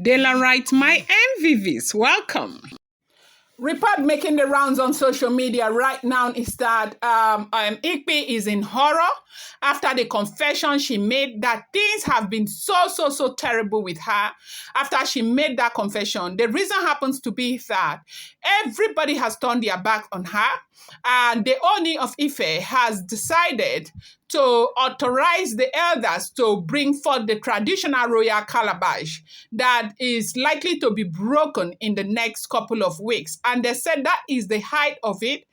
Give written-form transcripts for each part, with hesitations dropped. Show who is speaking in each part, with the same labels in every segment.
Speaker 1: Daylight, my MVVs, welcome. Report making the rounds on social media right now is that Igbi is in horror after the confession she made that things have been so terrible with her after she made that confession. The reason happens to be that everybody has turned their back on her, and the Ooni of Ife has decided to authorize the elders to bring forth the traditional royal calabash that is likely to be broken in the next couple of weeks. And they said that is the height of it,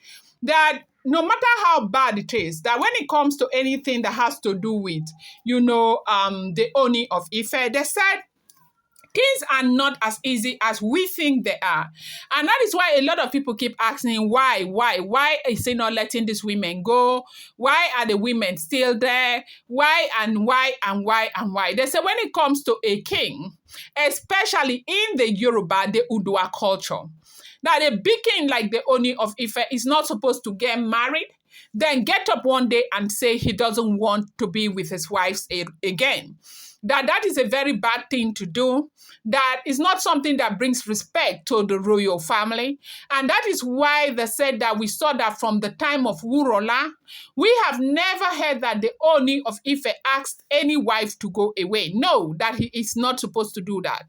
Speaker 1: that no matter how bad it is, that when it comes to anything that has to do with, the Ooni of Ife, they said things are not as easy as we think they are. And that is why a lot of people keep asking, why is he not letting these women go? Why are the women still there? Why? They say when it comes to a king, especially in the Yoruba, the Udua culture, that a big king like the Ooni of Ife is not supposed to get married, then get up one day and say he doesn't want to be with his wives again. That is a very bad thing to do. That is not something that brings respect to the royal family. And that is why they said that we saw that from the time of Wurola, we have never heard that the Ooni of Ife asked any wife to go away. No, that he is not supposed to do that.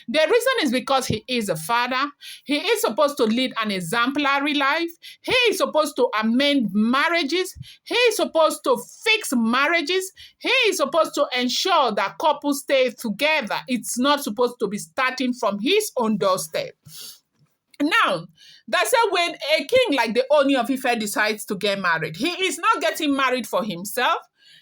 Speaker 1: The reason is because he is a father. He is supposed to lead an exemplary life. He is supposed to amend marriages. He is supposed to fix marriages. He is supposed to ensure that couples stay together. It's not supposed to be starting from his own doorstep. Now, that's when a king like the Ooni of Ife decides to get married, he is not getting married for himself,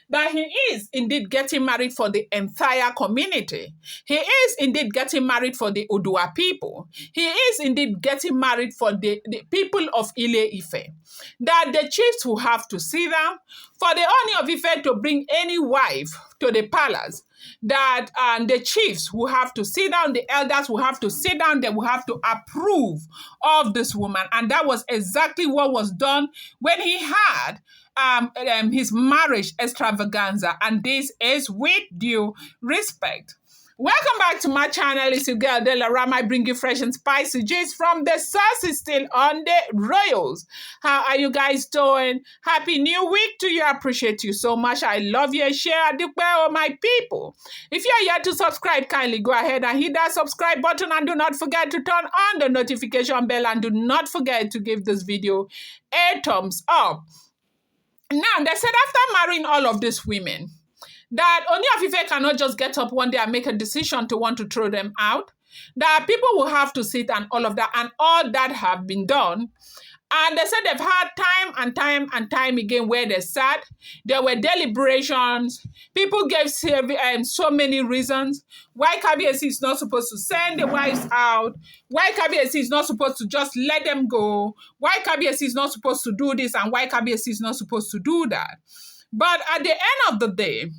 Speaker 1: that he is indeed getting married for the entire community. He is indeed getting married for the Odua people. He is indeed getting married for the people of Ile Ife. That the chiefs will have to sit down, for the Ooni of Ife to bring any wife to the palace, that the chiefs will have to sit down, the elders will have to sit down, they will have to approve of this woman. And that was exactly what was done when he had his marriage extravaganza. And this is with due respect. Welcome back to my channel. It's your girl Dela. I bring you fresh and spicy gist from the sources still on the royals. How are you guys doing? Happy new week to you. I appreciate you so much. I love you. Share the well, my people. If you're yet to subscribe, kindly go ahead and hit that subscribe button, and do not forget to turn on the notification bell, and do not forget to give this video a thumbs up. Now, they said after marrying all of these women, that Ooni of Ife cannot just get up one day and make a decision to want to throw them out. That people will have to sit and all of that, and all that have been done. And they said they've had time and time again where they sat. There were deliberations. People gave so many reasons why Kabiyesi is not supposed to send the wives out, why Kabiyesi is not supposed to just let them go, why Kabiyesi is not supposed to do this, and why Kabiyesi is not supposed to do that. But at the end of the day,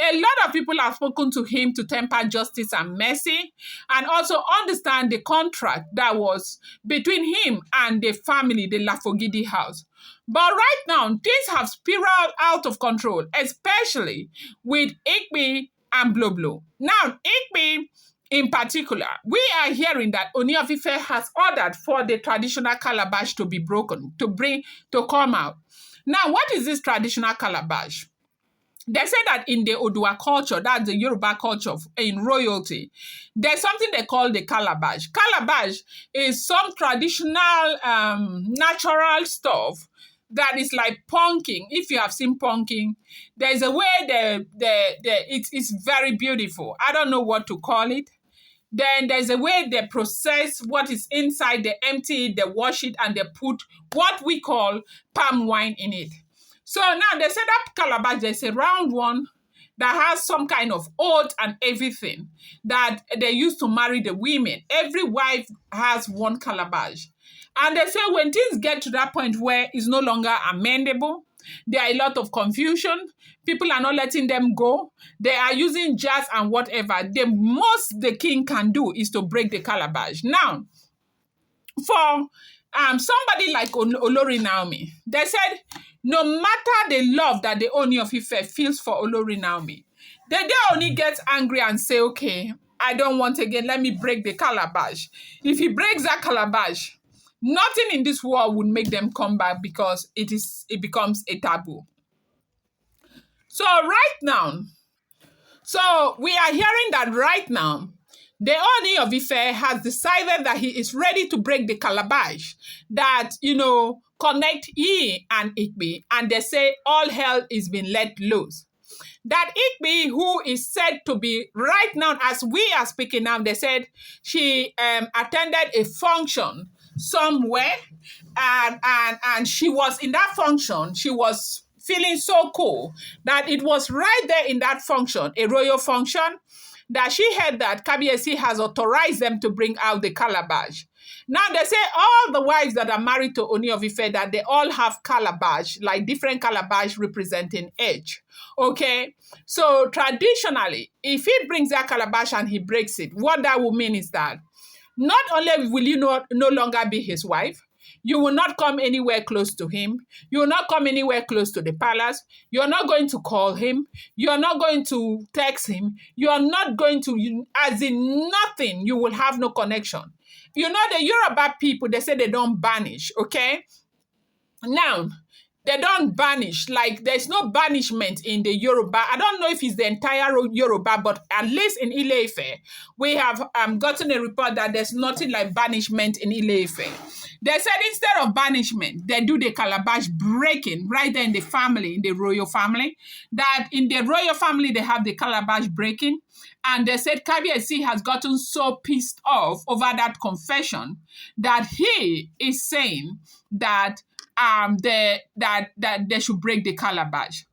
Speaker 1: a lot of people have spoken to him to temper justice and mercy, and also understand the contract that was between him and the family, the Lafogidi house. But right now, things have spiraled out of control, especially with Igbi and Bloblo. Now, Igbi in particular, we are hearing that Ooni of Ife has ordered for the traditional calabash to be broken, to come out. Now, what is this traditional calabash? They say that in the Odua culture, that's the Yoruba culture in royalty, there's something they call the calabash. Calabash is some traditional natural stuff that is like punking. If you have seen punking, there's a way it's very beautiful. I don't know what to call it. Then there's a way they process what is inside, they empty it, they wash it, and they put what we call palm wine in it. So now they said that calabash, there's a round one that has some kind of oath and everything that they used to marry the women. Every wife has one calabash. And they say when things get to that point where it's no longer amendable, there are a lot of confusion. People are not letting them go. They are using jazz and whatever. The most the king can do is to break the calabash. Now, for somebody like Olori Naomi, they said no matter the love that the Ooni of Ife feels for Olori Naomi, the day Ooni gets angry and say, okay, I don't want again. Let me break the calabash. If he breaks that calabash, nothing in this world would make them come back because it becomes a taboo. So right now, so we are hearing that right now, the Ooni of Ife has decided that he is ready to break the calabash that, connect he and Igbi, and they say all hell is being let loose. That Igbi, who is said to be right now, as we are speaking now, they said she attended a function somewhere, and she was in that function. She was feeling so cool that it was right there in that function, a royal function, that she heard that Kabiyesi has authorized them to bring out the calabash. Now they say all the wives that are married to Ooni of Ife, that they all have calabash, like different calabash representing age. Okay, so traditionally, if he brings that calabash and he breaks it, what that will mean is that not only will you no longer be his wife, you will not come anywhere close to him. You will not come anywhere close to the palace. You're not going to call him. You're not going to text him. You are not going to, as in nothing, you will have no connection. The Yoruba people, they say they don't banish, okay? Now, they don't banish. Like, there's no banishment in the Yoruba. I don't know if it's the entire Yoruba, but at least in Ile-Ife, we have gotten a report that there's nothing like banishment in Ile-Ife. They said instead of banishment, they do the calabash breaking right there in the family, in the royal family. That in the royal family, they have the calabash breaking. And they said Kabiyesi has gotten so pissed off over that confession that he is saying that they should break the calabash.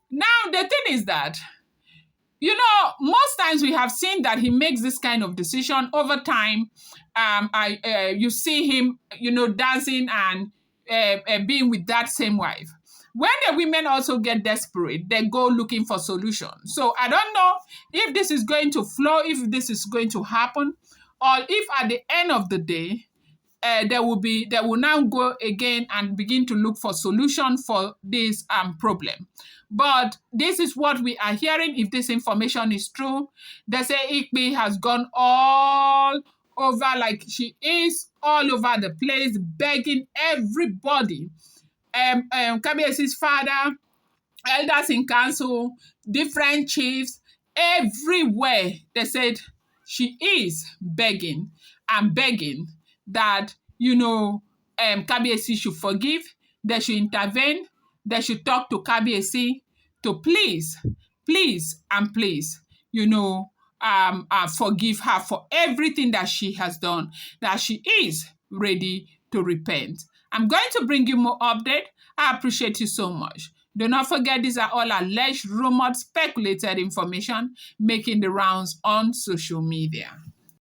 Speaker 1: Now, the thing is that, most times we have seen that he makes this kind of decision over time. You see him, dancing and being with that same wife. When the women also get desperate, they go looking for solutions. So I don't know if this is going to flow, if this is going to happen, or if at the end of the day, they will now go again and begin to look for solution for this problem. But this is what we are hearing. If this information is true, they say Igbi has gone all over, like she is all over the place, begging everybody. Kabiyesi's father, elders in council, different chiefs, everywhere they said she is begging and begging that, Kabiyesi should forgive, they should intervene, they should talk to Kabiyesi to please, and please, forgive her for everything that she has done, that she is ready to repent. I'm going to bring you more update. I appreciate you so much. Do not forget, these are all alleged, rumored, speculated information making the rounds on social media.